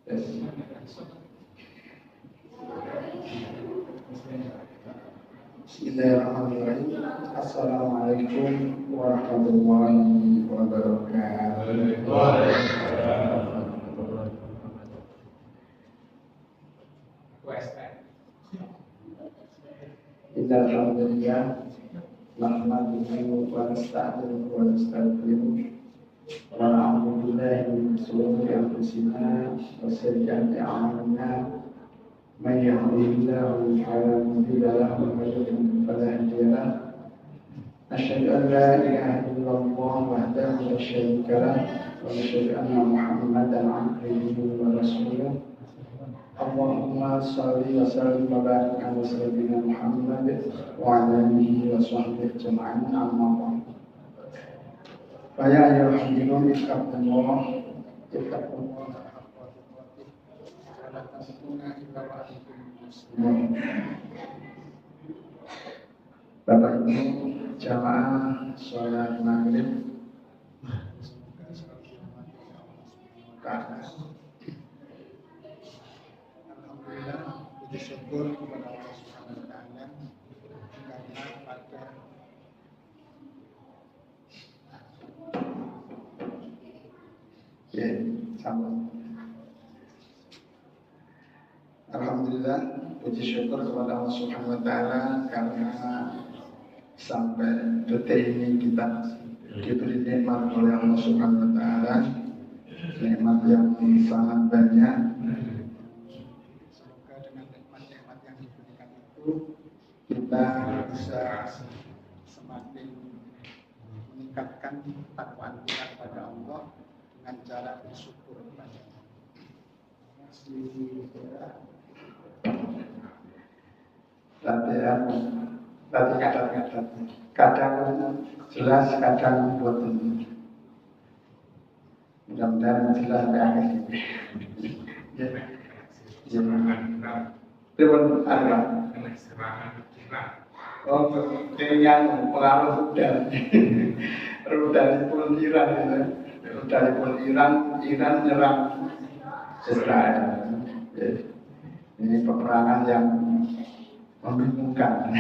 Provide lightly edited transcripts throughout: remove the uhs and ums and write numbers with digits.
Bismillahirrahmanirrahim. Assalamualaikum warahmatullahi wabarakatuh. Alhamdulillah, nahmaduhu wa nasta'inuhu wa nastaghfiruh wa na'udzu billahi min shururi anfusina wa sayyi'ati a'malina. May yahdihillahu fala mudilla lahu wa may yudlil fala hadiya lahu. Asyhadu an la ilaha illallah wahdahu la syarika lahu wa asyhadu anna Muhammadan 'abduhu wa rasuluh. Allahumma shalli wa sallim wa barik ala sayyidina Muhammad wa ala alihi wa sahbihi ajma'in, amma ba'd. Fa ya ayyuhal ittaqullah Bapak Ibu jamaah sholat maghrib, alhamdulillah, puji syukur kepada Allah Subhanahu wa taala karena pada sama. Alhamdulillah, puji syukur kepada Allah Subhanahu wa taala karena sampai detik ini kita diberi nikmat oleh Allah Subhanahu wa taala, nikmat yang sangat banyak. Semoga dengan nikmat-nikmat yang diberikan itu kita bisa semakin meningkatkan takwaan kita kepada Allah dengan cara bersyukur kepada-Nya. Tadi kadang jelas, kadang boten. Mudah-mudahan jelas akhir ini. Terima yang pengaruh rudalipun Iran nyerang Israel. Ini peperangan yang membingungkan.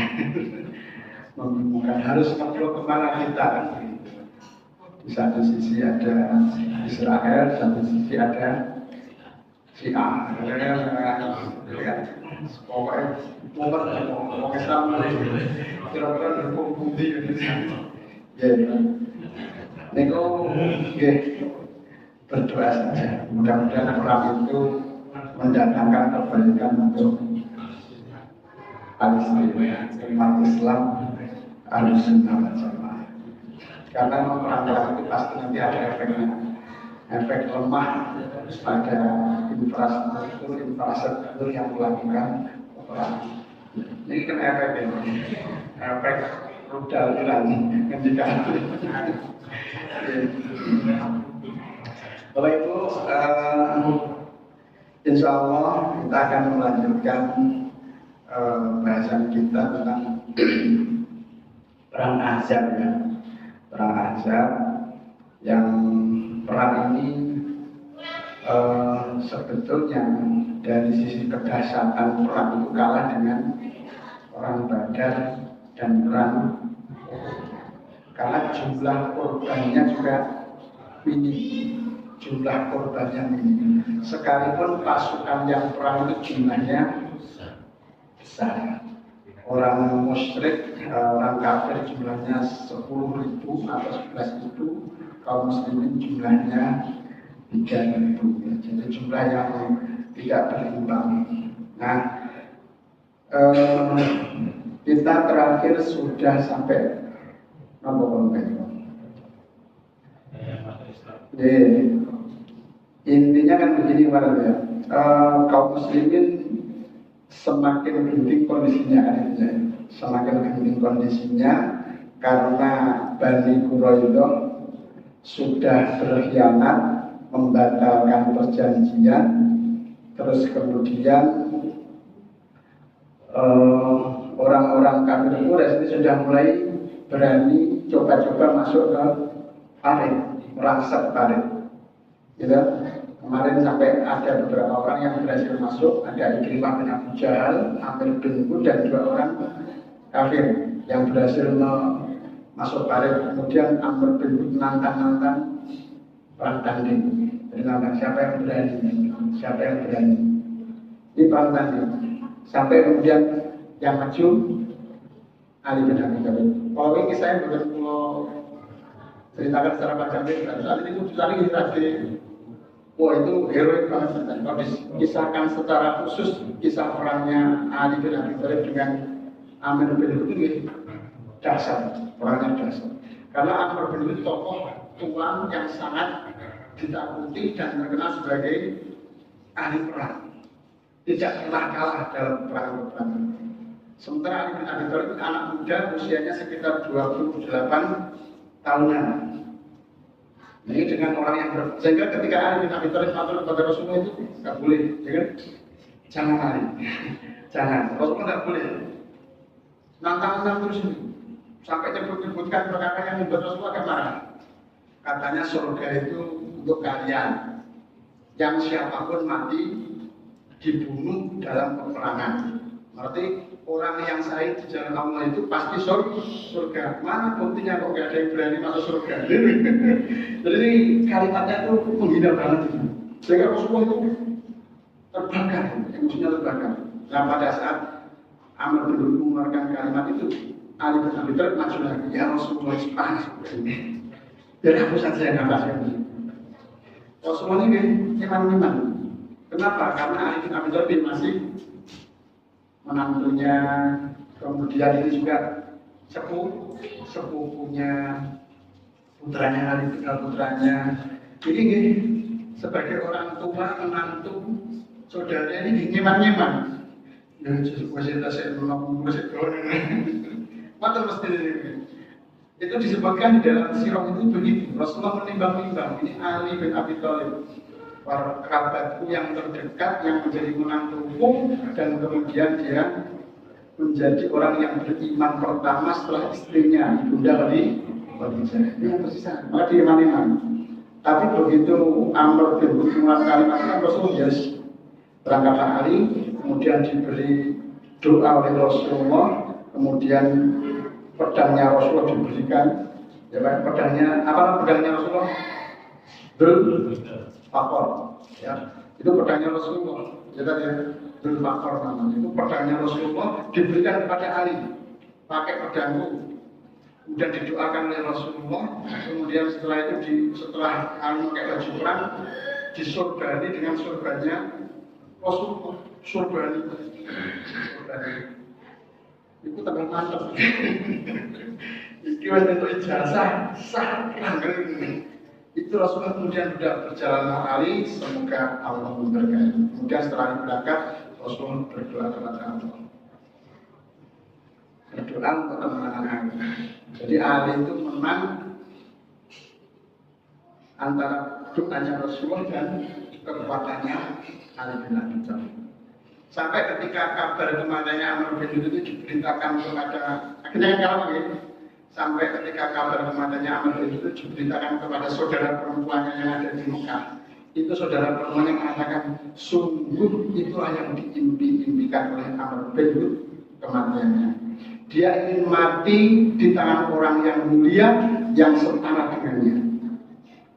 Harus ngobrol kemana kita. Di satu sisi ada Israel, di satu sisi ada Syiah. Pokoknya mau Islam kira-kira berkumpul di Niku berdoa saja. Mudah-mudahan perang itu mendatangkan kebaikan untuk Palestina, umat Islam, Ahlussunnah wal Jamaah. Karena perang itu pasti nanti ada efeknya, efek lemah pada infrastruktur yang melakukan perang. Ini kan efek rudal Iran ketika oleh itu, insya Allah kita akan melanjutkan bahasan kita tentang perang Ahzab ya. Perang Ahzab yang perang ini sebetulnya dari sisi kedahsyatan perang itu kalah dengan perang Badar dan perang karena jumlah korbannya juga minim. Jumlah korbannya minim. Sekalipun pasukan yang perang itu jumlahnya besar. Orang musyrik, orang kafir jumlahnya 10.000 atau 11.000, kaum muslimin jumlahnya 3.000. Jadi jumlah yang tidak berimbang. Nah, kita terakhir sudah sampai nomor intinya kan begini ya. Kaum muslimin semakin genting kondisinya karena Bani Quraidah sudah berkhianat, membatalkan perjanjian, terus kemudian orang-orang kafir Quraisy sudah mulai berani coba-coba masuk ke Taif, merangsek Taif, gitu. Kemarin sampai ada beberapa orang yang berhasil masuk, ada Ikrimah bin Abu Jahal, Amir bin Hud, dan 2 orang kafir yang berhasil masuk parit. Kemudian Amir bin Hud nantang perang tanding. Jadi nantang siapa yang berani. Ini perang tanding. Sampai kemudian yang maju Ali bin Abi Thalib. Kalau ini saya bukan mau ceritakan secara panjang, soal ini tulisannya ini tadi. Wah, itu heroik banget. Kalau dikisahkan secara khusus kisah perangnya Ali bin Abi Thalib dengan Amir bin Hud itu dasar, perangnya dasar. Karena Amir bin Hud tokoh tua yang sangat ditakuti dan terkenal sebagai ahli perang. Tidak pernah kalah dalam perang. Sementara Ali bin Abi Thalib anak muda, usianya sekitar 28 tahunan. Ini dengan orang yang sehingga ketika Ali bin Abi Thalib matur kepada Rasulullah itu nggak boleh, ya kan? Jangan Ali, jangan. Rasulullah nggak boleh. Nantang terus ini, sampai nyebut-nyebutkan perkara yang membuat Rasulullah agak marah. Katanya surga itu untuk kalian, yang siapapun mati dibunuh dalam peperangan. Berarti orang yang syahid di jalan Allah itu pasti surga. Mana buktinya kok gak ada yang berani masuk surga? Jadi kalimatnya itu menghina banget. Sehingga Rasulullah itu terbakar, emosinya terbakar. Nah pada saat Amr bin Hud mengeluarkan kalimat itu, Ali bin Abi Thalib maju lagi. Ya Rasulullah panas ini. Biar hapus saja nafasnya. Rasulullah ini iman-iman. Kenapa? Karena Ali bin Abi Thalib masih menantunya, kemudian ini juga sepupunya putranya Ali bin putranya. Jadi gini, sebagai orang tua menantu saudaranya ini nyeman-nyeman. Ya justru saya belum masih mata mesti ini. Itu disebutkan di dalam sirah itu begitu. Rasulullah menimbang-nimbang, ini Ali bin Abi Thalib, para kerabatku yang terdekat yang menjadi menantuku, dan kemudian dia menjadi orang yang beriman pertama setelah istrinya Bunda Khadijah. Ini yang tersisa, maka dia iman-iman. Tapi begitu Amr bin Hud mengucapkan kalimat Rasulullah, berangkatlah Ali, kemudian diberi doa oleh Rasulullah, kemudian pedangnya Rasulullah diberikan. Ya, pedangnya Rasulullah? Fakor, ya. Itu pedangnya Rasulullah. Jadi Dul Fakor namanya. Itu pedangnya Rasulullah diberikan kepada Ali. Pakai pedangku. Kemudian didoakan oleh Rasulullah. Kemudian setelah itu setelah Ali pakai baju perang, disorbani dengan sorbannya Rasulullah. Sorbani. Itu tambah mantap. Itu untuk ijazah sah langgar ini. Itu Rasulullah kemudian sudah berjalan Ali, semoga Allah memberkati. Kemudian setelah berangkat, Rasulullah berdoa kepada Allah. Berdoa untuk kemenangan Ali. Jadi Ali itu menang antara doanya Rasulullah dan kekuatannya Ali bin Abi Thalib. Sampai ketika kabar kematiannya Amr bin Hud itu diberitakan kepada akhirnya kalau ya, sampai ketika kabar kematiannya Amr bin Hud itu diberitakan kepada saudara perempuannya yang ada di Mekah. Itu saudara perempuan yang mengatakan, sungguh itulah yang diimpi-impikan oleh Amr bin Hud kematiannya. Dia ingin mati di tangan orang yang mulia yang setara dengannya,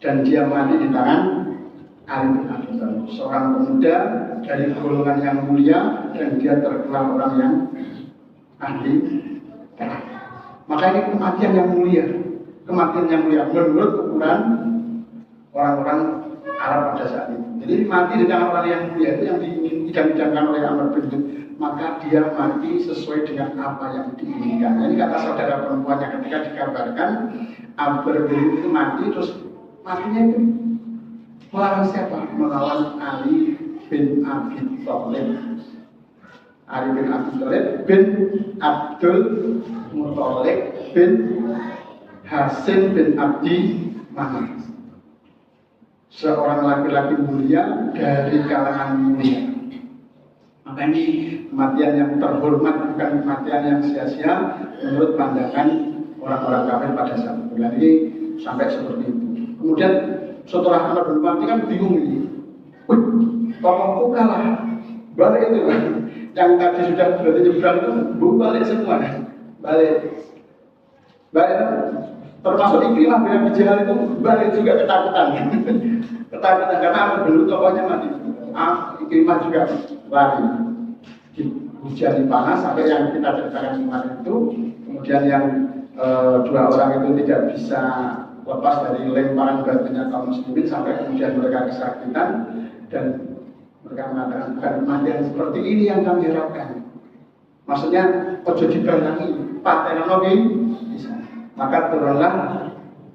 dan dia mati di tangan Ali bin Abi Thalib, seorang pemuda dari golongan yang mulia, dan dia terkenal orang yang ahli perang. Maka ini kematian yang mulia menurut ukuran orang-orang Arab pada saat itu. Jadi mati di tangan orang yang mulia itu yang diidam-idamkan oleh Amr bin Hud. Maka dia mati sesuai dengan apa yang diinginkan. Ini kata saudara perempuannya ketika dikabarkan Amr bin Hud itu mati, terus matinya itu melawan siapa? Melawan Ali bin Abi Thalib. Ali bin Abi Thalib bin Abdul Muthalib bin Hasim bin Abdi Manaf. Seorang laki-laki mulia dari kalangan mulia. Maka ini kematian yang terhormat, bukan kematian yang sia-sia menurut pandangan orang-orang kafir pada saat itu. Ini sampai seperti itu. Kemudian setelah Amr bin mati kan bingung ini. tokohku kalah, balik itu kan. Yang tadi sudah berarti nyebrang itu balik semua, balik termasuk Ikrimah bin Abi Jahal itu balik juga ketakutan, ketakutan karena aku belum tokohnya mati. Ikrimah juga lari, hujan panas sampai yang kita ceritakan kemarin itu, kemudian yang dua orang itu tidak bisa lepas dari lemparan batunya kaum muslimin sampai kemudian mereka kesakitan dan mereka mengatakan bukan kematian seperti ini yang kami harapkan. Maksudnya ojo dibayangi paten lagi bisa. Maka turunlah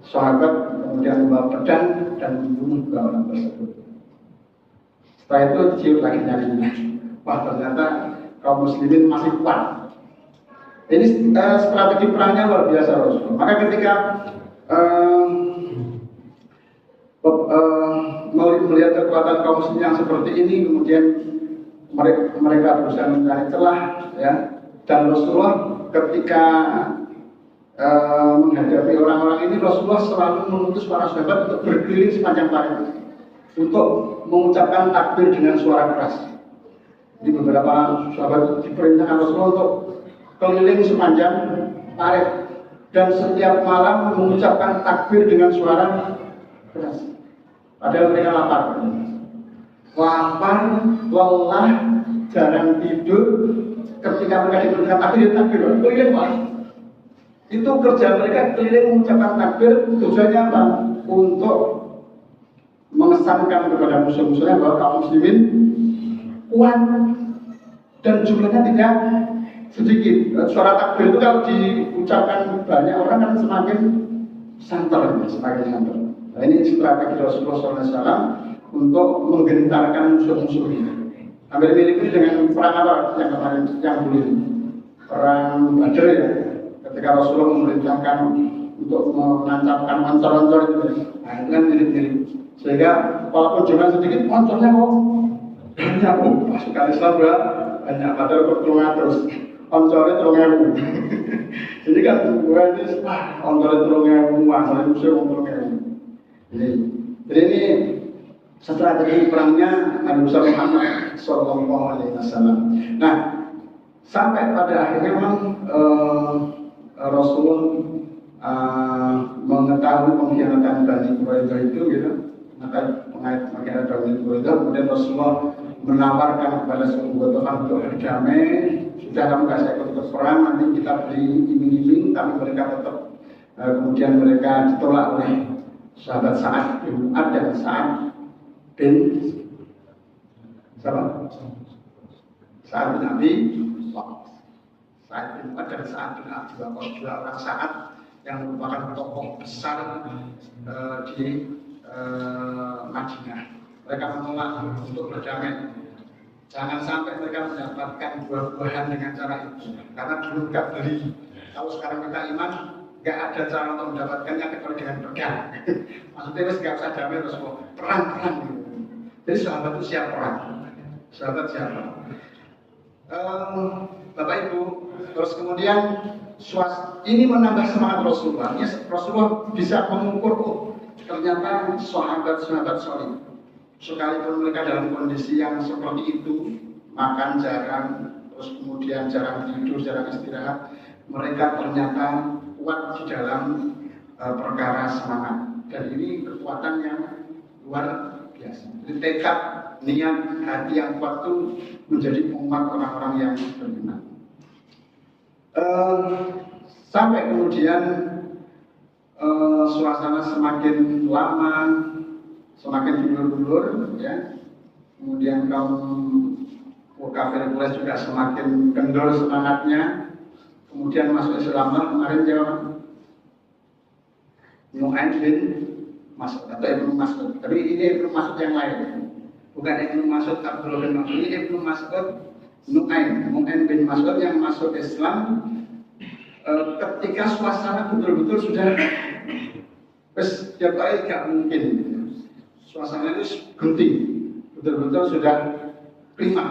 sahabat kemudian membawa pedang dan membunuh dua orang tersebut. Setelah itu ciut lagi nyarinya. Wah ternyata kaum muslimin masih kuat. Ini strategi perangnya luar biasa Rasul. Maka ketika melihat kekuatan kaum muslimin yang seperti ini, kemudian mereka berusaha mencari celah, ya. Dan Rasulullah ketika menghadapi orang-orang ini, Rasulullah selalu mengutus para sahabat untuk berkeliling sepanjang parit untuk mengucapkan takbir dengan suara keras. Di beberapa sahabat diperintahkan Rasulullah untuk keliling sepanjang parit dan setiap malam mengucapkan takbir dengan suara keras. Padahal mereka lapar, lelah, jarang tidur. Ketika mereka diperintahkan takbir, keliling Pak. Itu kerja mereka keliling mengucapkan takbir. Tujuannya apa? Untuk mengesankan kepada musuh-musuhnya bahwa kaum muslimin kuat dan jumlahnya tidak sedikit. Suara takbir itu kalau diucapkan banyak orang kan semakin santer. Nah, ini strategi Rasulullah SAW untuk menggentarkan musuh-musuhnya. Hampir mirip dengan perang apa yang kemarin yang dulu ini, perang Badar ya. Ketika Rasulullah memerintahkan untuk menancapkan oncor-oncor itu, nah itu kan mirip-mirip. Sehingga walaupun jumlah sedikit, oncornya kok banyak. Pasukan Islam banyak, padahal pertolongan terus. Oncornya 3.000. Jadi kan gue ini, oncornya 3.000, asal musuh 3.000. Jadi ini strategi perangnya Nabi Muhammad Sallallahu Alaihi Wasallam. Nah, sampai pada akhirnya memang Rasul mengetahui pengkhianatan Bani Quraidah itu, gitu. Pengkhianatan Bani Quraidah, kemudian Rasulullah menawarkan kepada suku Quraisy untuk berdamai. Sudah kamu gak saya ikut perang, nanti kita beri iming-iming, tapi mereka tetap kemudian mereka ditolak oleh sahabat Sa'ad bin Mu'adz dan Sa'ad bin Abi Waqqas. Sa'ad bin Mu'adz dan Sa'ad bin Abi Waqqas, dua orang Sa'ad yang merupakan tokoh besar di Madinah. Mereka menolak untuk berdamai. Jangan sampai mereka mendapatkan buah-buahan dengan cara itu, karena dulu nggak beli. Kalau sekarang kita iman, nggak ada cara untuk mendapatkannya kecuali dengan pedang. Maksudnya nggak usah damai terus perang. Jadi sahabat itu siap perang. Sahabat siapa? Bapak Ibu, terus kemudian ini menambah semangat Rasulullah. Rasulullah bisa mengukur, ternyata sahabat-sahabat soleh, sekalipun mereka dalam kondisi yang seperti itu, makan jarang, terus kemudian jarang tidur, jarang istirahat, mereka ternyata kuat di dalam perkara semangat. Dan ini kekuatan yang luar biasa. Jadi tekad, niat, hati yang kuat itu menjadi umat orang-orang yang beriman. Sampai kemudian suasana semakin lama, semakin dulur-dulur, ya. Kemudian kaum kafir Quraisy juga semakin kendor semangatnya. Kemudian masuk Islam kemarin jawab Nu'aim bin Mas'ud atau Ibnu Mas'ud. Tapi ini Ibnu Mas'ud yang lain, bukan Ibnu Mas'ud Abdullah bin Mas'ud. Ini Ibnu Mas'ud Nu'aim bin Mas'ud yang masuk Islam ketika suasana betul-betul sudah tiap-tiap gak mungkin. Suasana itu genting, betul-betul sudah prima.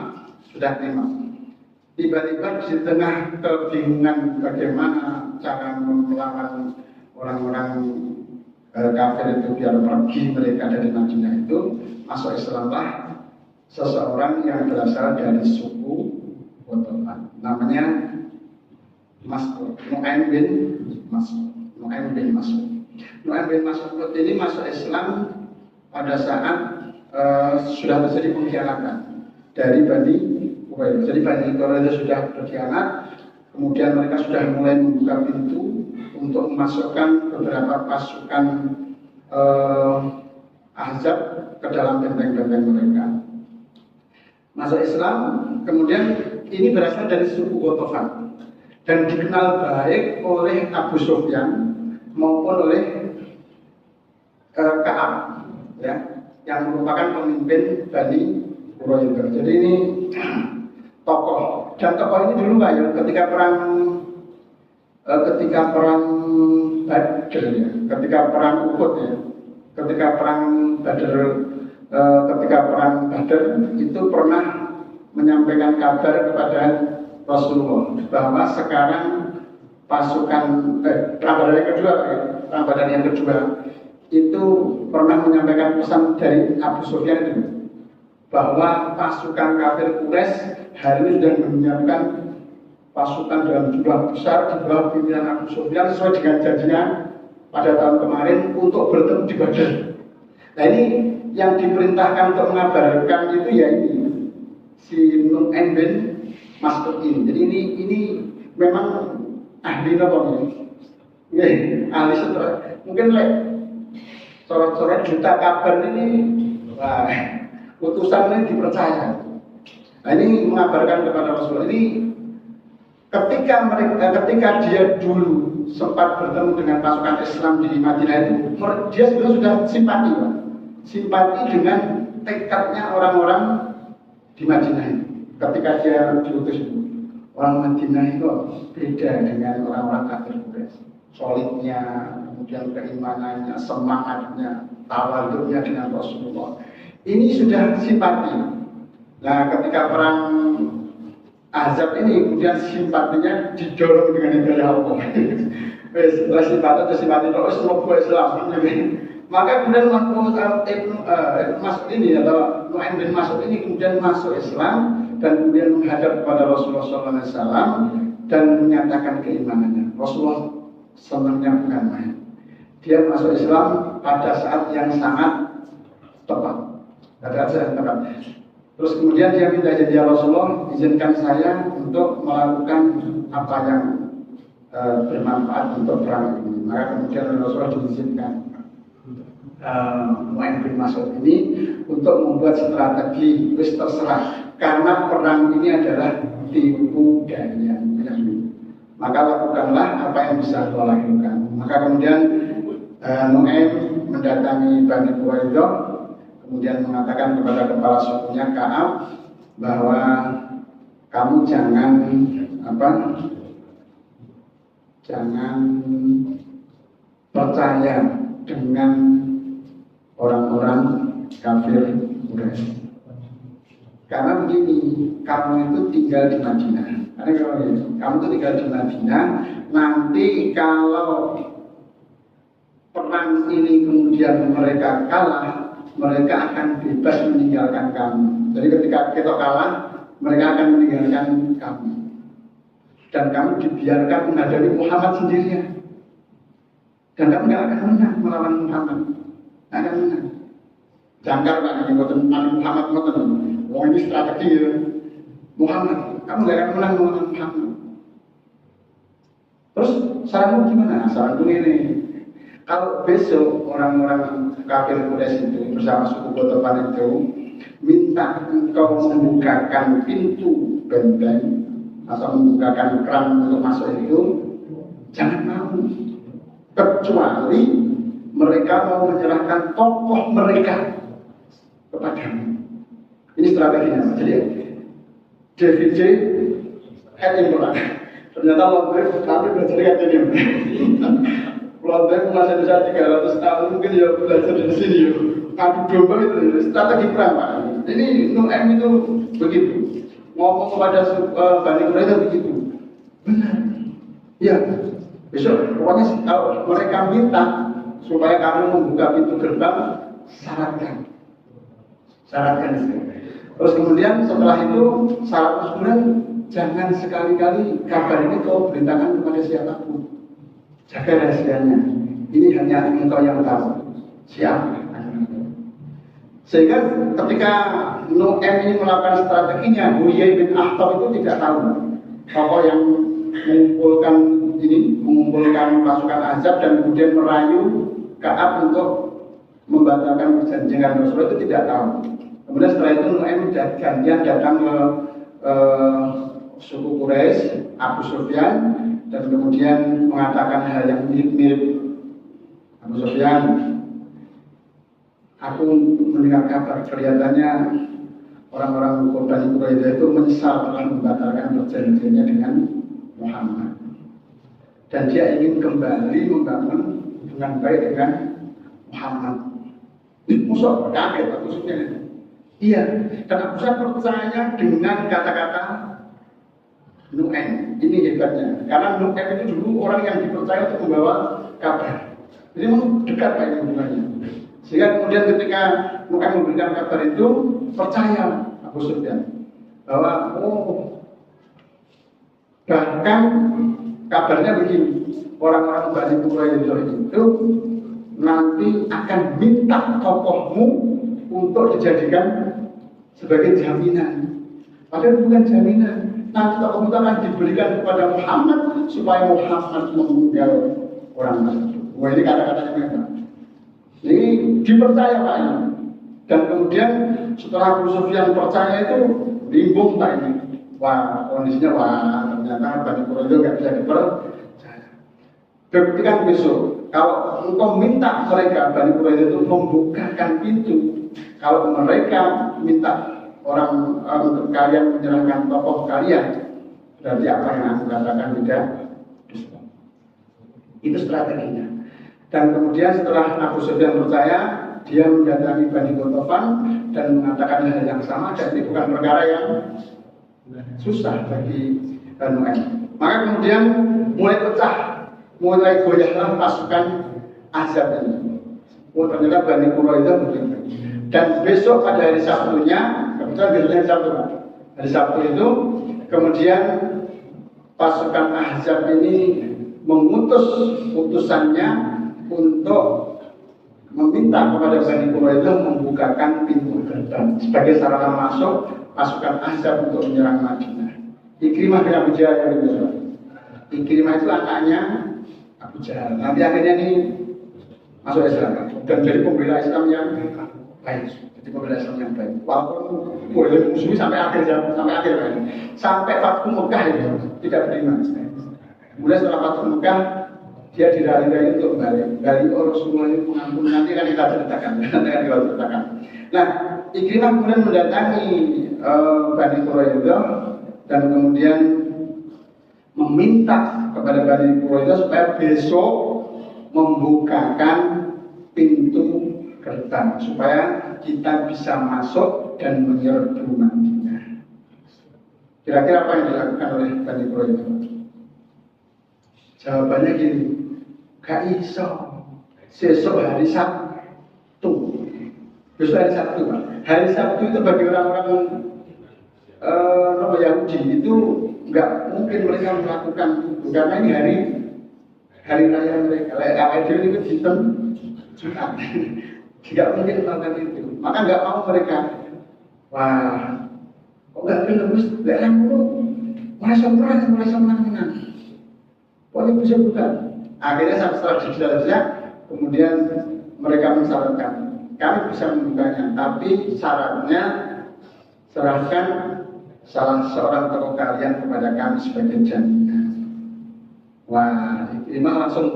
Tiba-tiba di tengah kebingungan bagaimana cara melawan orang-orang kafir itu biar pergi mereka dari Madinah itu, masuk Islamlah seseorang yang berasal dari suku Qatafah, namanya Mas'ud, Nu'aim bin Mas'ud. Nu'aim bin Mas'ud ini masuk Islam pada saat sudah terjadi pengkhianatan dari Bani Quraisy. Jadi Bani Quraisy sudah berkhianat, kemudian mereka sudah mulai membuka pintu untuk memasukkan beberapa pasukan Ahzab ke dalam benteng-benteng mereka. Masuk Islam, kemudian ini berasal dari suku Qatafah dan dikenal baik oleh Abu Sufyan maupun oleh Ka'ab, ya, yang merupakan pemimpin Bani Quraidah. Jadi ini tokoh, dan tokoh ini dulu Pak ya, ketika perang Badr ya, ketika perang Uhud ya, ketika perang Badr itu pernah menyampaikan kabar kepada Rasulullah bahwa sekarang pasukan perang Badar yang kedua itu pernah menyampaikan pesan dari Abu Sufyan itu bahwa pasukan kafir Quraisy hari ini sudah menyiapkan pasukan dalam jumlah besar di bawah pimpinan Abu Sufyan sesuai dengan janjinya pada tahun kemarin untuk bertemu di Badar. Nah ini yang diperintahkan untuk mengabarkan itu ya ini si Nu'aim bin Mas'ud ini. Jadi ini memang ahli apa nih? Ahli sejarah. Mungkin coret-coret juta kabar ini, wah, utusan ini dipercaya. Nah ini mengabarkan kepada Rasulullah ini ketika dia dulu sempat bertemu dengan pasukan Islam di Madinah itu, dia sebenarnya sudah simpati, Pak. Simpati dengan tekadnya orang-orang di Madinah itu. Ketika dia diutus itu, orang Madinah itu beda dengan orang-orang kafir Quraisy. Solidnya, kemudian keimanannya, semangatnya, tawaduknya dengan Rasulullah. Ini sudah simpati. Nah, ketika perang Ahzab ini kemudian simpatinya didorong dengan ibadah Allah. Setelah simpati terus seluruh Islam. Maka kemudian Mas'ud ini atau Nu'aim bin Mas'ud ini kemudian masuk Islam dan kemudian menghadap kepada Rasulullah SAW dan menyatakan keimanannya. Rasulullah senangnya bukan main. Dia masuk Islam pada saat yang sangat tepat. Terus kemudian dia minta izin, ya Rasulullah, izinkan saya untuk melakukan apa yang bermanfaat untuk perang ini. Maka kemudian Rasulullah diizinkan Nu'aim bin Mas'ud ini untuk membuat strategi, terserah, karena perang ini adalah tipu daya. Maka lakukanlah apa yang bisa kau lakukan. Maka kemudian Nu'aim mendatangi Bani Quraidah, kemudian mengatakan kepada kepala sukunya Ka'ab bahwa kamu jangan percaya dengan orang-orang kafir Quraisy. Karena begini, kamu itu tinggal di Madinah. Kamu itu tinggal di Madinah. Nanti kalau perang ini kemudian mereka kalah, mereka akan bebas meninggalkan kamu. Jadi ketika kita kalah, mereka akan meninggalkan kamu. Dan kamu dibiarkan menghadapi Muhammad sendirian. Dan kamu tidak akan menang melawan Muhammad. Tidak akan menang. Jangkar Pak, Nabi Muhammad ngoten. Wong ini strategi ya. Muhammad, kamu tidak akan menang melawan Muhammad. Terus saranmu gimana? Saranku ini, kalau besok orang-orang kafir Quraisy itu bersama suku Qatafah itu minta engkau membukakan pintu benteng atau membukakan keran untuk masuk itu, jangan mau, kecuali mereka mau menyerahkan tokoh mereka kepadamu. Ini strateginya. Jadi DVJ head Imran. Ternyata London kami belajar kayak gini. London masih bisa 300 tahun mungkin ya belajar di sini ya. Adu domba itu strategi perang Pak. Ini Nu'aim itu begitu. Ngomong kepada Bani Quraidah begitu. Benar. Ya. Besok pokoknya kalau mereka minta supaya kamu membuka pintu gerbang, syaratkan itu. Terus kemudian setelah itu syarat kemudian jangan sekali-kali kabar ini kau beritakan kepada siapapun. Jaga rahasianya. Ini hanya engkau yang tahu. Siapa? Sehingga ketika Nu'aim ini melakukan strateginya, Huyai bin Akhtab itu tidak tahu. Tokoh yang mengumpulkan pasukan Ahzab dan kemudian merayu Ka'ab untuk membatalkan perjanjian Rasulullah itu tidak tahu. Kemudian setelah itu Nu'aim gantian datang ke suku Quraisy, Abu Sufyan, dan kemudian mengatakan hal yang mirip-mirip. Abu Sufyan, aku mendengar kabar kelihatannya orang-orang Bani Quraisyah itu menyesal telah membatalkan perjanjiannya dengan Muhammad, dan dia ingin kembali membangun hubungan baik dengan Muhammad. Musuh kaget Abu Sufyan. Iya, dan Abu Sufyan percaya dengan kata-kata Nu'aim. Ini hebatnya, karena Nu'aim itu dulu orang yang dipercaya untuk membawa kabar. Jadi memang dekat Pak hubungannya. Sehingga kemudian ketika Nu'aim memberikan kabar itu, percaya Abu Sufyan bahwa bahkan kabarnya begini, orang-orang Bani Quraisyah itu nanti akan minta tokohmu untuk dijadikan sebagai jaminan. Padahal bukan jaminan. Nanti tokohmu akan diberikan kepada Muhammad supaya Muhammad meninggal orang tersebut. Wah, ini kata-katanya mereka. Jadi dipercaya Pak ini. Dan kemudian setelah Abu Sufyan percaya itu bimbung Pak ini. Wah, kondisinya ternyata Bani Quraisyah nggak bisa dipercaya. Buktikan besok, kalau engkau minta mereka Bani Quraisyah itu membukakan pintu, kalau mereka minta orang untuk kalian menyerahkan tokoh kalian, berarti apa yang aku katakan tidak dusta. Itu strateginya. Dan kemudian setelah Abu Sufyan percaya, dia mendatangi Bani Ghatafan dan mengatakan hal yang sama, dan ini bukan perkara yang susah bagi Banu Nu'aim. Maka kemudian mulai pecah, mulai goyahlah pasukan Ahzab ini. Ternyata Bani Quraisyah begitu. Dan besok pada hari Sabtunya, kebetulan besoknya Sabtu, hari Sabtu itu kemudian pasukan Ahzab ini mengutus utusannya untuk meminta kepada Bani Quraisyah membukakan pintu gerbang sebagai sarana masuk pasukan Ahzab untuk menyerang Madinah. Ikrimah bin Abu Jahal itu. Ikrimah itu anaknya Abu Jahal. Nanti akhirnya ini masuk Islam dan jadi pembela Islam yang baik. Jadi pembela Islam yang baik. Walaupun boleh musuhi sampai akhir sampai Fathu Mekah itu tidak beriman. Kemudian setelah Fathu Mekah dia dirayu-rayu untuk balik Rasulullah itu mengampuni, nanti akan kita ceritakan. Nah, Ikrimah kemudian mendatangi Bani Quraisyah dan kemudian meminta kepada Bani Quraisyah supaya besok membukakan pintu gerbang supaya kita bisa masuk dan menyerbu Madinah. Kira-kira apa yang dilakukan oleh Bani Quraisyah? Jawabannya gini, gak iso. Besok hari Sabtu. Besok hari Sabtu, Pak. Hari Sabtu itu bagi orang-orang Yahudi itu nggak mungkin mereka melakukan itu karena ini hari raya mereka. Idul itu sistem Jumat. Tidak mungkin melakukan itu. Maka nggak mau mereka. Wah, kok nggak kenal daerah mulu? Merasa menang. Boleh bisa bukan? Akhirnya setelah dijelaskan, kemudian mereka mensyaratkan, kami bisa membukanya, tapi syaratnya serahkan salah seorang tokoh kalian kepada kami sebagai jaminan. Wah, Imam langsung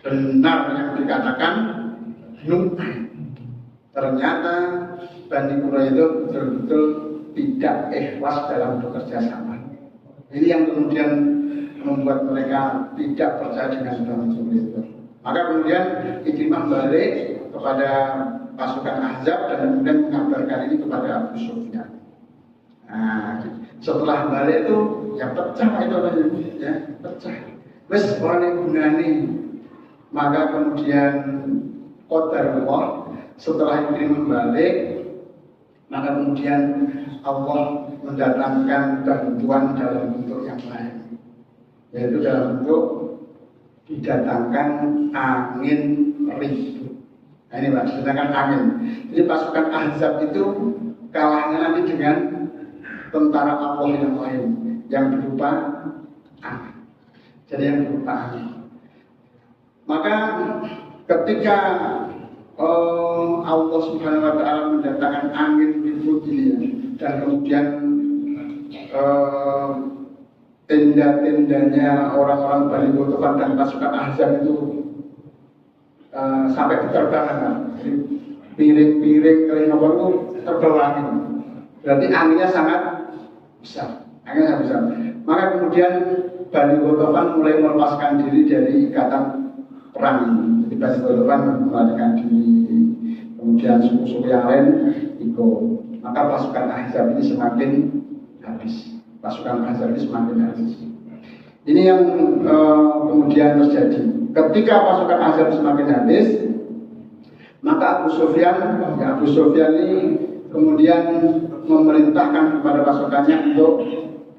benar yang dikatakan Nu'aim. Ternyata Bani Quraisyah betul-betul tidak ikhlas dalam bekerja sama. Ini yang kemudian membuat mereka tidak percaya dengan Bani Quraisyah. Maka kemudian Ikrimah balik kepada pasukan Ahzab dan kemudian mengabarkan ini kepada Abu Sufyan. Nah, setelah balik itu ya pecah itu ya pecah. Wes orang yang gunani. Maka kemudian qadarullah setelah Ikrimah balik Maka kemudian Allah mendatangkan bantuan dalam bentuk yang lain, yaitu dalam bentuk didatangkan angin ribut. Nah ini Pak, didatangkan angin. Jadi pasukan Ahzab itu kalahnya nanti dengan tentara Allah yang lain yang berupa angin. Jadi yang berupa angin. Maka ketika Allah Subhanahu wa Ta'ala mendatangkan angin ribut ini dan kemudian tenda-tendanya orang-orang Bani Ghatafan dan pasukan Ahzab itu sampai diterbangkan. Piring-piring kering apa itu terbawa angin. Berarti anginnya sangat besar. Anginnya sangat besar. Maka kemudian Bani Ghatafan mulai melepaskan diri dari ikatan perang ini. Jadi Bani Ghatafan melarikan diri. Kemudian suku-suku yang lain ikut. Maka pasukan Ahzab ini semakin habis. Pasukan Ahzab ini semakin habis. Ini yang kemudian terjadi. Ketika pasukan Ahzab semakin habis, maka Abu Sufyan ini kemudian memerintahkan kepada pasukannya untuk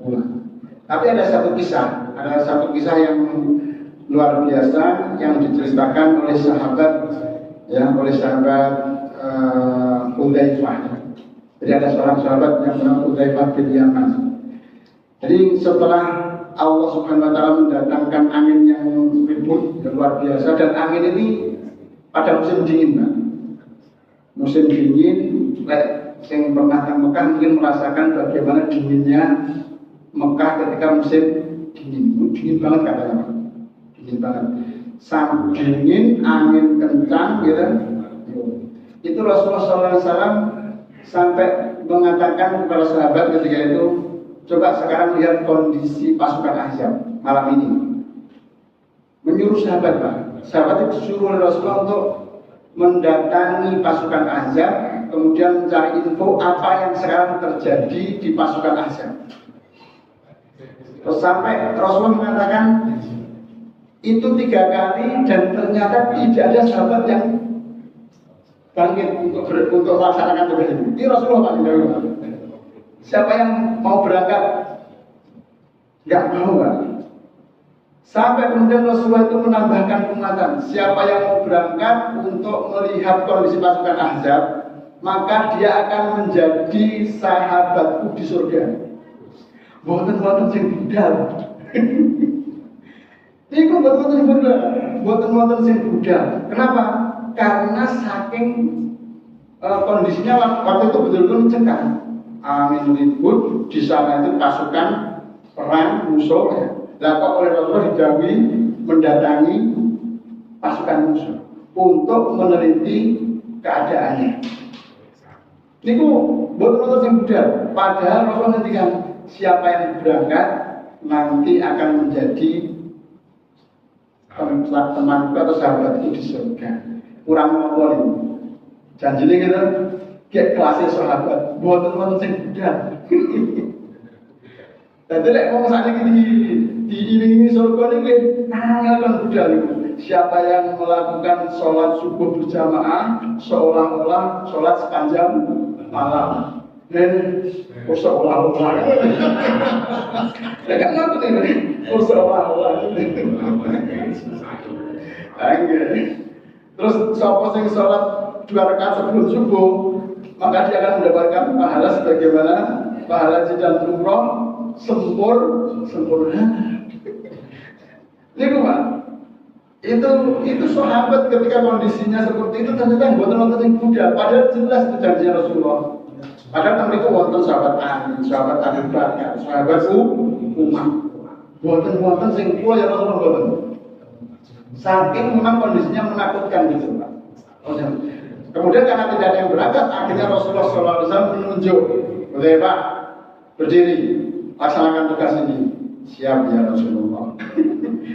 pulang. Tapi ada satu kisah yang luar biasa yang diceritakan oleh sahabat Hudzaifah. Jadi ada seorang sahabat yang bernama Hudzaifah bin Yaman. Jadi setelah Allah Subhanahu wa Ta'ala mendatangkan angin yang ribut yang luar biasa, dan angin ini pada musim dingin, Pak. Musim dingin, yang pernah ke Mekah mungkin merasakan bagaimana dinginnya Mekah ketika musim dingin. Dingin banget katanya, Pak. Dingin banget. Sangat dingin, angin kencang, gitu. Itu Rasulullah SAW sampai mengatakan kepada sahabat ketika itu, coba sekarang lihat kondisi pasukan Ahzab malam ini. Menyuruh sahabat, Pak. Sahabat itu disuruh oleh Rasulullah untuk mendatangi pasukan Ahzab, kemudian mencari info apa yang sekarang terjadi di pasukan Ahzab. Terus sampai Rasulullah mengatakan itu 3 kali dan ternyata tidak ada sahabat yang bangkit untuk melaksanakan tugas itu. Ini Rasulullah Pak. Siapa yang mau berangkat? Enggak mau, Pak. Sampai kemudian Rasulullah itu menambahkan pengumuman, siapa yang mau berangkat untuk melihat kondisi pasukan Ahzab, maka dia akan menjadi sahabatku di surga. Boten-boten sing budal. Iku boten-boten sing budal. Boten-boten sing budal. Kenapa? Karena saking kondisinya waktu itu betul-betul mencekam. Angin ribut, di sana itu pasukan perang musuh ya. Lah kok oleh Rasulullah didhawuhi mendatangi pasukan musuh untuk meneliti keadaannya. Niku boten-boten sing budal. Padahal Rasulullah ngendikan siapa yang berangkat nanti akan menjadi teman atau sahabat itu di surga. Kurang ngomong ini. Janjinya gitu, kayak kelasnya sahabat, boten-boten sing budal. Jadi kalau saat ini diiringi surga ini, kan budal itu. Siapa yang melakukan sholat subuh berjamaah seolah-olah sholat sepanjang malam. Seolah-olah. Ya kan ngerti ini, seolah-olah. Terus siapa yang sholat 2 rakaat sebelum subuh, maka dia akan mendapatkan pahala sebagaimana pahala haji dan umroh sempurna. Ini Pak. Itu sahabat ketika kondisinya seperti itu ternyata buatan wonten yang muda. Padahal jelas itu janjinya Rasulullah. Padahal mereka wonten sahabat Ali, sahabat Abu Bakar, sahabat Umar. Wonten sing kula ya Rasulullah wonten. Saking memang kondisinya menakutkan gitu Pak. Kemudian karena tidak ada yang berangkat, akhirnya Rasulullah SAW menunjuk, boleh Pak, berdiri, laksanakan tugas ini. Siap ya Rasulullah.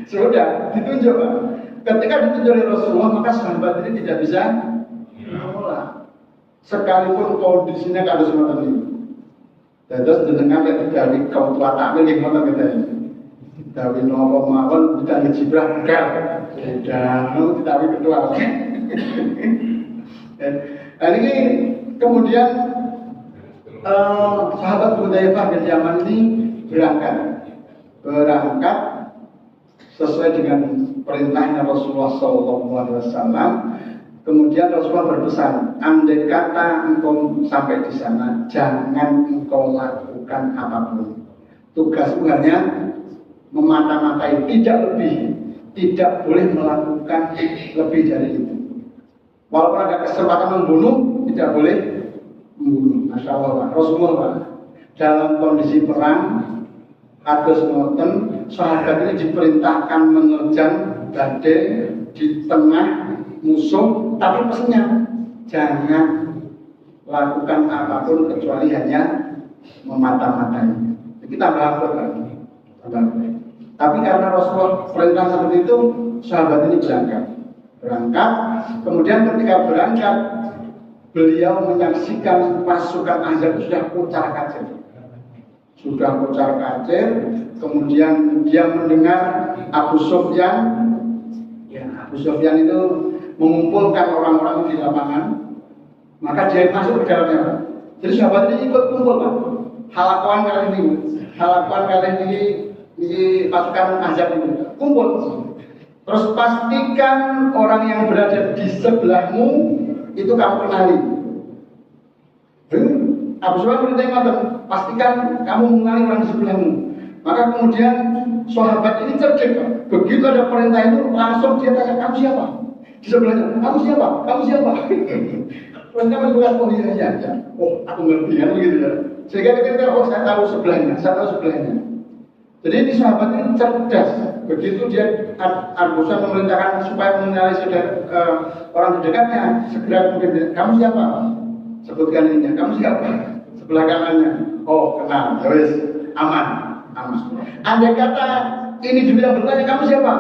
Sudah ditunjuk Pak. Ketika ditunjuk oleh Rasulullah, maka sahabat ini tidak bisa menolak. Sekalipun kondisinya kalau semacam ini. Dan terus dengan yang digawi kaum tua takwil yang ngotot kita ini. Dawi nopo mawon tidak ngejibrah enggak. Sudah, lalu ditawi kedua. Dan ini kemudian sahabat Hudzaifah bin Yaman ini berangkat sesuai dengan perintahnya Rasulullah SAW. Kemudian Rasulullah berpesan, andai kata engkau sampai di sana, jangan engkau lakukan apapun. Tugasmu hanya memata-matai, tidak lebih, tidak boleh melakukan lebih dari itu. Walaupun ada kesempatan membunuh, tidak boleh membunuh. Masya Allah, Rasulullah dalam kondisi perang, kados ngoten, sahabat ini diperintahkan menerjang badai di tengah musuh, tapi pesannya jangan lakukan apapun kecuali hanya memata-matai. Kita bahas lagi. Tapi karena Rasulullah perintah seperti itu, sahabat ini berangkat. Kemudian ketika berangkat, beliau menyaksikan pasukan Ahzab sudah kocar-kacir. Kemudian dia mendengar Abu Sufyan. Ya, Abu Sufyan itu mengumpulkan orang-orang di lapangan, maka dia masuk ke dalamnya. Jadi sahabat ini ikut kumpul, Pak. Halakuan kali ini pasukan Ahzab ini kumpul. Terus pastikan orang yang berada di sebelahmu itu kamu kenali. Abu Sufyan bertanya, pastikan kamu mengenali orang di sebelahmu. Maka kemudian sahabat ini cerdik, Pak. Begitu ada perintah itu, langsung dia tanya, kamu siapa? Di sebelahnya, kamu siapa? Perintah menunjukkan posisinya. Oh, aku ngerti kan begitu ya. Sehingga ketika saya tahu sebelahnya. Jadi ini sahabat ini cerdas. Begitu dia Abu Sufyan memerintahkan supaya mengenali orang terdekatnya, segera mungkin, kamu siapa? Sebutkan ininya, kamu siapa? Sebelah kanannya. Oh, kenal. Terus aman. Andai kata ini dulu yang bertanya, kamu siapa?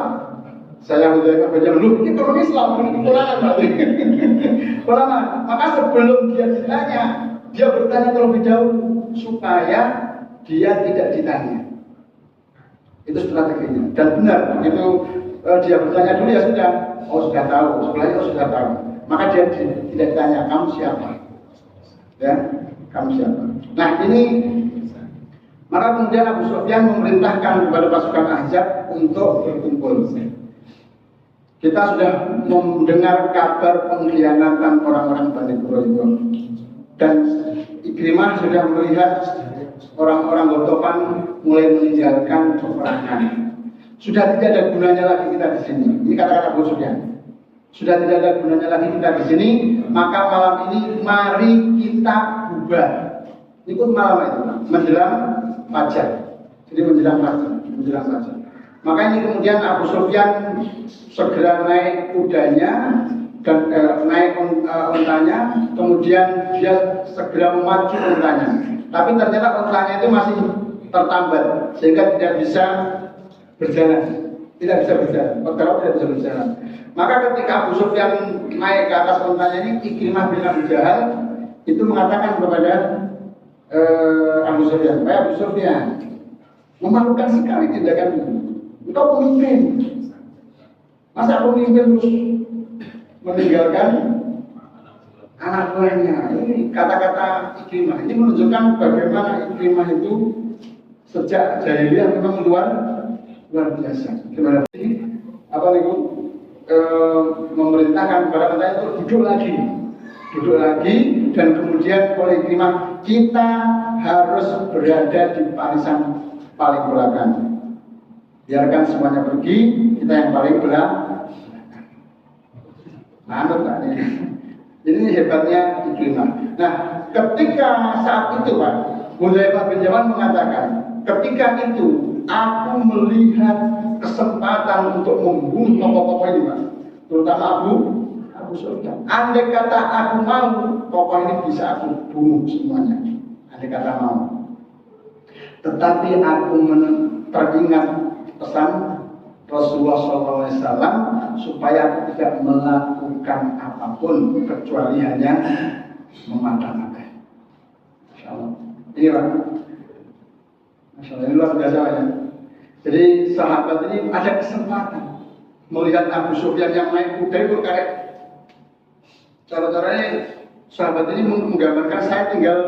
Saya Hudzaifah bin Yaman. Ini orang Islam, Quran berarti. Maka sebelum dia ditanya, dia bertanya terlebih dahulu supaya dia tidak ditanya. Itu strateginya. Dan benar, begitu dia bertanya dulu ya sudah. Oh, sudah tahu, sebelahnya sudah tahu. Maka dia tidak ditanya, kamu siapa? Ya, kamu siapa? Nah, ini maka kemudian Abu Sufyan memerintahkan kepada pasukan Ahzab untuk berkumpul. Kita sudah mendengar kabar pengkhianatan orang-orang Bani Quraidah, dan Ikrimah sudah melihat orang-orang Ghatafan mulai meninggalkan peperangan. Sudah tidak ada gunanya lagi kita di sini. Ini kata-kata Abu Sufyan. Sudah tidak ada gunanya lagi kita di sini. Maka malam ini mari kita bubar. Ikut malam itu, menjelang fajar. Jadi menjelang fajar. Maka ini kemudian Abu Sufyan segera naik kudanya dan naik untanya, kemudian dia segera memacu untanya. Tapi ternyata untanya itu masih tertambat sehingga tidak bisa berjalan. Perkara tidak bisa berjalan. Maka ketika Abu Sufyan naik ke atas untanya ini, Ikrimah bin Abi Jahal itu mengatakan kepada Abu Sufyan, Abu Sufyan, memalukan sekali tindakan ini. Engkau pemimpin. Masa pemimpin terus meninggalkan anak buahnya? Ini kata-kata Ikrimah. Ini menunjukkan bagaimana Ikrimah itu sejak jahiliyah memang luar biasa. Gimana sih? Apa nih? Memerintahkan kepada kita itu duduk lagi, dan kemudian oleh Ikrimah kita harus berada di barisan paling belakang. Biarkan semuanya pergi, kita yang paling belakang. Mantap tak ini? Ini hebatnya Ikrimah. Nah, ketika saat itu Pak, Hudzaifah bin Yaman mengatakan, ketika itu aku melihat kesempatan untuk membunuh tokoh-tokoh ini Pak, terutama Abu Sufyan. Andai kata aku mau, tokoh ini bisa aku bunuh semuanya. Andai kata mau. Tetapi aku teringat pesan Rasulullah SAW supaya tidak melakukan apapun kecuali hanya memata-matai. Masya Allah. Ini Pak. Masya Allah, ini luar biasa ya. Jadi sahabat ini ada kesempatan melihat Abu Sufyan yang naik kuda itu kayak cara-caranya sahabat ini menggambarkan saya tinggal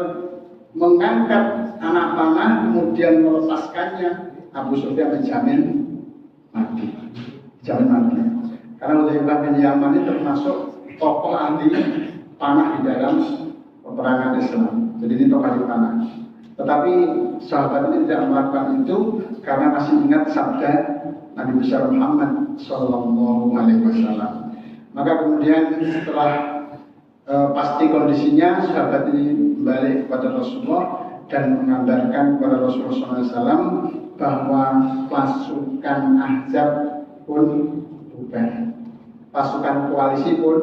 mengangkat anak panah kemudian melepaskannya, Abu Sufyan menjamin mati. Jamin mati. Karena Hudzaifah bin Yaman ini termasuk tokoh ahli panah di dalam peperangan Islam. Jadi ini tokoh ahli panah. Tetapi sahabat ini tidak melakukan itu karena masih ingat sabda Nabi besar Muhammad Sallallahu Alaihi Wasallam. Maka kemudian setelah pasti kondisinya, sahabat ini kembali kepada Rasulullah dan mengabarkan kepada Rasulullah SAW bahwa pasukan Ahzab pun bubar, pasukan koalisi pun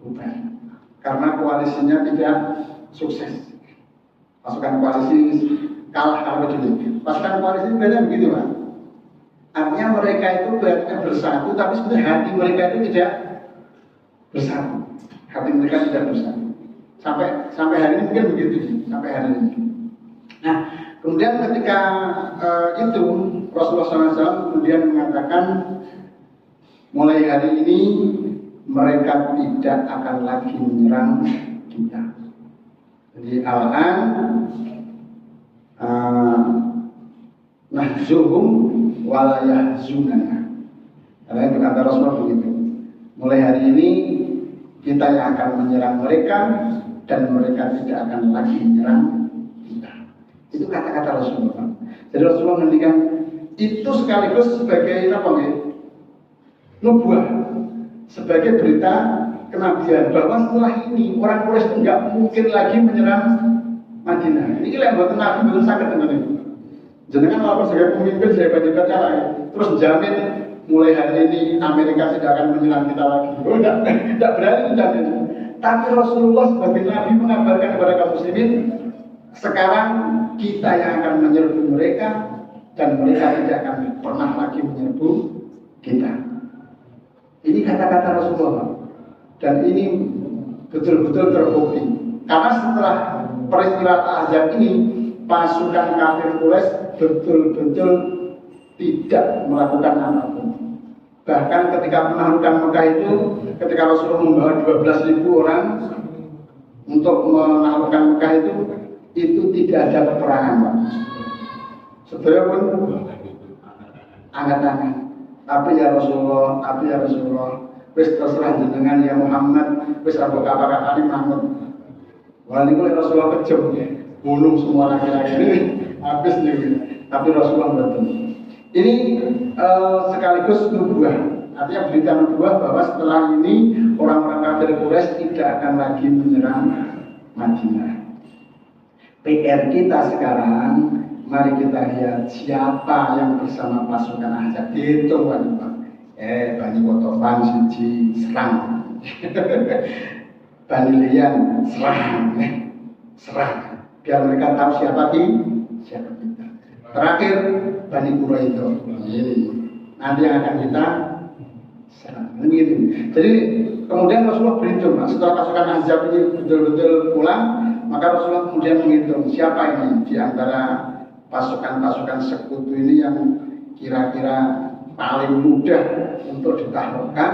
bubar, karena koalisinya tidak sukses. Pasukan koalisi kalah kalau dulu. Pasukan koalisi sebenarnya begitu, Pak. Artinya mereka itu berarti bersatu, tapi sebenarnya hati mereka itu tidak bersatu. Hati mereka tidak bersatu. Sampai hari ini mungkin begitu sih, sampai hari ini. Nah, kemudian ketika itu Rasulullah SAW kemudian mengatakan, mulai hari ini mereka tidak akan lagi menyerang kita. Jadi al-an nahzuhum wala yahzunana. Karena berkata Rasulullah begitu. Mulai hari ini kita yang akan menyerang mereka dan mereka tidak akan lagi menyerang kita. Itu kata-kata Rasulullah. Jadi Rasulullah menghentikan itu sekaligus sebagai apa ya? Nubuah, sebagai berita kenabian bahwa setelah ini orang Quraisy tidak mungkin lagi menyerang Madinah. Ini yang buat Nabi belum sakit dengan itu. Jangan lapor sebagai pemimpin saya baca-baca lagi. Terus jamin mulai hari ini Amerika tidak akan menyerang kita lagi. Oh, tidak berani jamin. Tapi Rasulullah sebagai Nabi mengabarkan kepada kaum muslimin, sekarang kita yang akan menyerbu mereka dan mereka tidak akan pernah lagi menyerbu kita. Ini kata-kata Rasulullah. Dan ini betul-betul terbukti. Karena setelah peristiwa Ahzab ini, pasukan kafir Quraisy betul-betul tidak melakukan apapun. Bahkan ketika penaklukan Mekah itu, ketika Rasulullah membawa 12.000 orang untuk menaklukkan Mekah itu tidak ada peperangan, Pak. Sebenarnya pun angkat-angkat. Tapi ya Rasulullah, wis terserah jenengan ya Muhammad, wis apa kabar Mahmud. Wah niku Rasulullah kejam ya, bunuh semua laki-laki ini habis nih. Tapi Rasulullah betul. Ini sekaligus nubuah, artinya berita nubuah bahwa setelah ini orang-orang kafir Quraisy tidak akan lagi menyerang Madinah. PR kita sekarang, mari kita lihat siapa yang bersama pasukan Ahzab. Itu Pak. Bani Qatafan siji serang. Bani Lian serang. Biar mereka tahu siapa kita. Terakhir Bani Quraidah. Ini nanti yang akan kita serang. Begitu. Jadi kemudian Rasulullah berhitung. Setelah pasukan Ahzab ini betul-betul pulang, maka Rasulullah kemudian menghitung siapa ini di antara pasukan-pasukan sekutu ini yang kira-kira paling mudah untuk ditaklukkan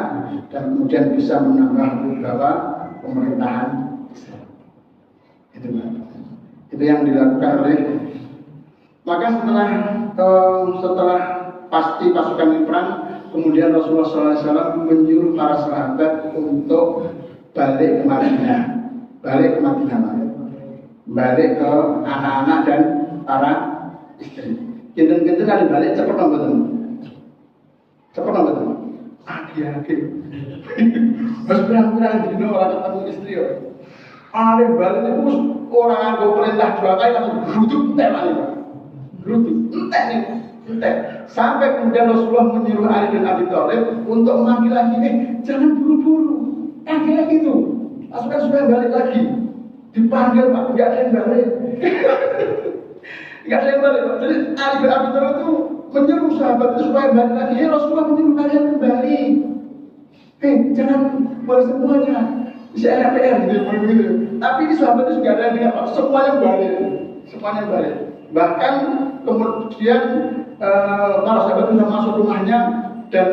dan kemudian bisa menambah wibawa pemerintahan Islam. Itu yang dilakukan oleh. Maka setelah pasti pasukan ini perang, kemudian Rasulullah SAW menyuruh para sahabat untuk balik ke Madinah, balik ke anak-anak dan para istri. Kita kali balik cepat betul. Aki-aki. Mas berang-berang dino ora ketemu istri yo. Ale balik itu orang anggo perintah dua kali langsung geruduk entek lali. Geruduk entek. Sampai kemudian Rasulullah menyuruh Ali bin Abi Thalib untuk memanggil lagi, jangan buru-buru. Aki-aki itu. Pasukan sudah balik lagi. Dipanggil Pak, enggak ada yang balik. Enggak ada yang balik. Jadi Ali bin Abi Thalib itu menyuruh sahabat itu supaya balik lagi. Rasulullah menyuruh kalian kembali. Jangan balik semuanya. Bisa ada PR gitu. Tapi di sahabat itu juga ada yang dengar, semuanya balik. Bahkan kemudian para sahabat sudah masuk rumahnya dan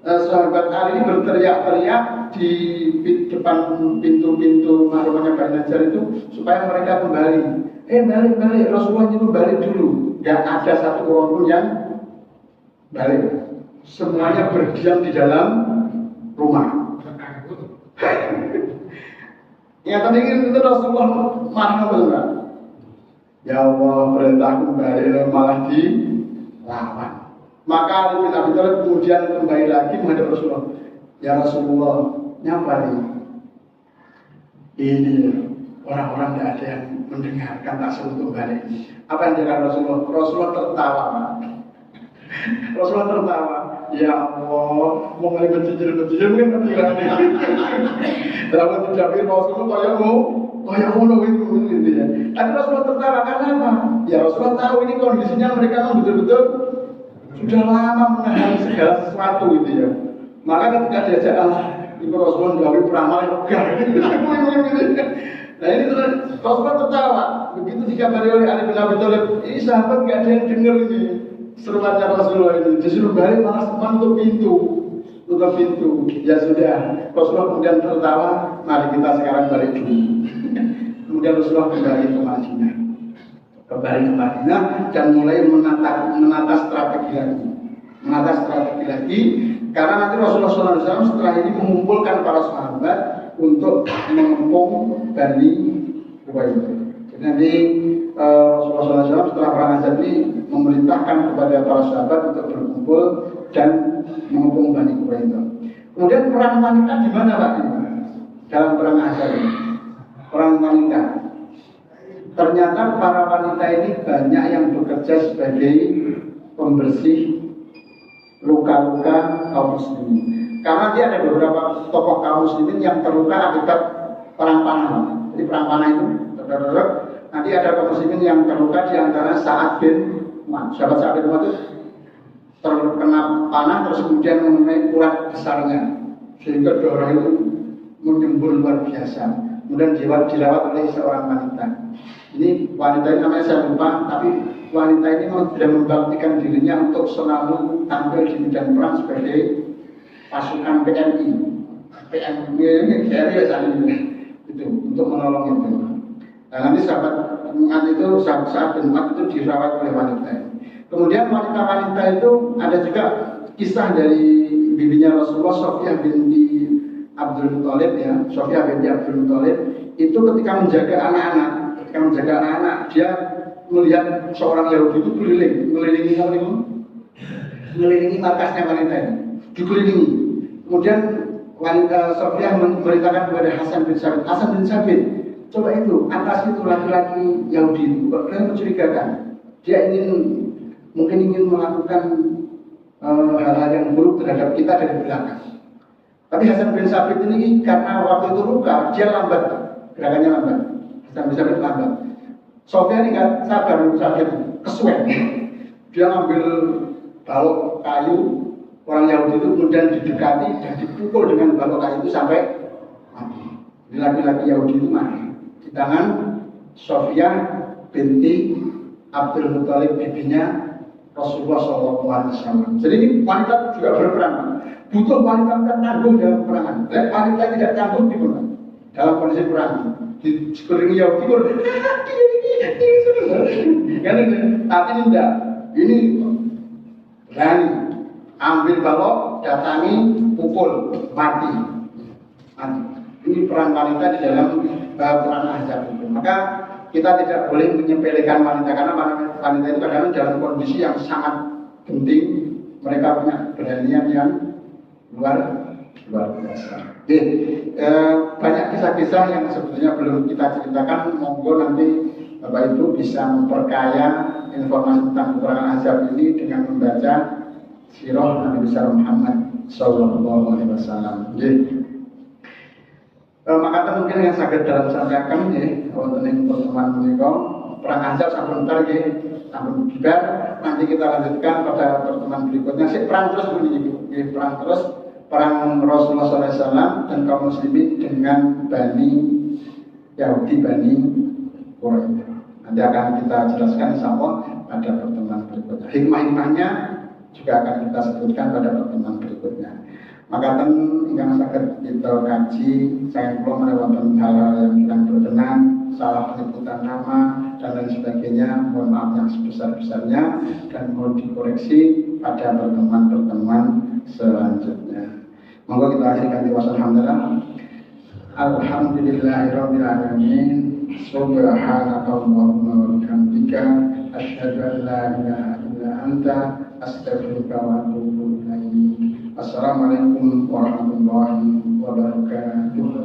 sahabat Ali ini berteriak-teriak di depan pintu-pintu rumahnya Bani Najjar itu supaya mereka kembali. Balik, Rasulullah itu balik dulu. Gak ada satu orang pun yang balik. Semuanya berdiam di dalam rumah. Ingatan ini itu Rasulullah marah benar. Ya Allah, perintahku balik malah dilawan. Maka Ali bin Abi Thalib kemudian kembali lagi menghadap Rasulullah. Ya Rasulullah, nyapa nih. Ini orang-orang tidak ada yang mendengarkan tak suruh kembali. Apa yang dikatakan Rasulullah? Rasulullah tertawa. Rasulullah tertawa. Ya Allah, mau ngelihat kecil-kecil mungkin kecilannya. Dalam tidak Rasulullah kayak mau itu ya. Tapi Rasulullah tertawa karena apa? Ya Rasulullah tahu ini kondisinya mereka betul-betul sudah lama menahan segala sesuatu gitu ya. Maka ketika diajak itu Rasulullah jawab peramal lega. Nah ini terus Rasulullah tertawa. Begitu dikabari oleh Ali bin Abi Thalib, ini sahabat nggak ada yang dengar ini seruannya Rasulullah ini. Disuruh balik malah tutup pintu. Ya sudah, Rasulullah kemudian tertawa. Mari kita sekarang balik dulu. Kemudian Rasulullah kembali ke Madinah. Dan mulai menata strategi lagi. Karena nanti Rasulullah SAW setelah ini mengumpulkan para sahabat untuk mengepung Bani Quraidah. Jadi nanti Rasulullah SAW setelah perang Ahzab ini memerintahkan kepada para sahabat untuk berkumpul dan mengepung Bani Quraidah. Kemudian perang wanita di mana Pak? Dalam perang Ahzab ini, perang wanita. Ternyata para wanita ini banyak yang bekerja sebagai pembersih luka-luka kaum muslimin. Karena dia ada beberapa tokoh kaum muslimin yang terluka akibat perang panah. Jadi perang panah itu nanti ada kaum muslimin yang terluka di antara Sa'ad bin Mu'adz. Sahabat Sa'ad bin Mu'adz itu terkena panah terus kemudian mengenai urat besarnya sehingga darah itu menyembur luar biasa. Kemudian dirawat oleh seorang wanita. Ini wanita ini namanya saya lupa, tapi wanita ini sudah membuktikan dirinya untuk selalu tampil di medan perang sebagai pasukan PNI itu untuk menolong itu. Nah nanti sahabat bin Mu'adz itu dirawat oleh wanita ini. Kemudian wanita-wanita itu ada juga kisah dari bibinya Rasulullah, Sofiyah binti Abdul Muthalib ya. Sofiyah binti Abdul Muthalib itu ketika menjaga anak-anak dia melihat seorang Yahudi itu mengelilingi markasnya wanita ini, dikelilingi. Kemudian wanita Sofiyah memberitakan kepada Hasan bin Sabit, coba itu atas itu laki-laki Yahudi itu, kok kalian mencurigakan? Dia mungkin ingin melakukan hal-hal yang buruk terhadap kita dari belakang. Tapi Hasan bin Sabit ini karena waktu itu luka, dia lambat, gerakannya lambat. Hasan bin Sabit lambat. Sofyan ini nggak sabar, kesuwen. Dia ngambil balok kayu orang Yahudi itu kemudian didekati dan dipukul dengan balok kayu itu sampai mati. Laki-laki Yahudi itu mati di tangan Sofyan binti Abdul Muthalib, bibinya Rasulullah SAW. Jadi ini wanita juga berperan. Butuh wanita tangguh dalam peperangan. Dan wanita tidak tangguh di mana? Dalam kondisi perang. Di sekeliling Yahudi tapi tidak. Ini berani ambil balok, datangi, pukul, mati. Ini peran wanita di dalam perang Ahzab itu. Maka kita tidak boleh menyepelekan wanita karena wanita itu kadang-kadang dalam kondisi yang sangat penting. Mereka punya keberanian yang luar biasa. Banyak kisah-kisah yang sebetulnya belum kita ceritakan. Monggo nanti Bapak Ibu bisa memperkaya informasi tentang peperangan Ahzab ini dengan membaca sirah Nabi besar Muhammad Sallallahu Alaihi Wasallam. Maka mungkin yang sakit dalam sampaikan wonten ing pertemuan menika perang Ahzab sampun entar nggih, sampun bubar. Nanti kita lanjutkan pada pertemuan berikutnya. Perang terus bunyi perang terus, perang Rasulullah SAW dan kaum muslimin dengan Bani Yahudi, Bani Quraidah. Nanti akan kita jelaskan insyaallah pada pertemuan berikutnya. Hikmah-hikmahnya juga akan kita sebutkan pada pertemuan berikutnya. Makaten ingkang saged kita kaji saya kula melewati hal-hal yang kurang berkenan, salah penyebutan nama dan lain sebagainya, mohon maaf yang sebesar-besarnya dan mohon dikoreksi pada pertemuan-pertemuan selanjutnya. Monggo kita akhirkan di wasalhamdulillah. Alhamdulillahirabbil alamin. Subhanakallahumma wa bihamdika asyhadu an la ilaha illa anta astaghfiruka wa atubu ilaik. Assalamualaikum warahmatullahi wabarakatuh.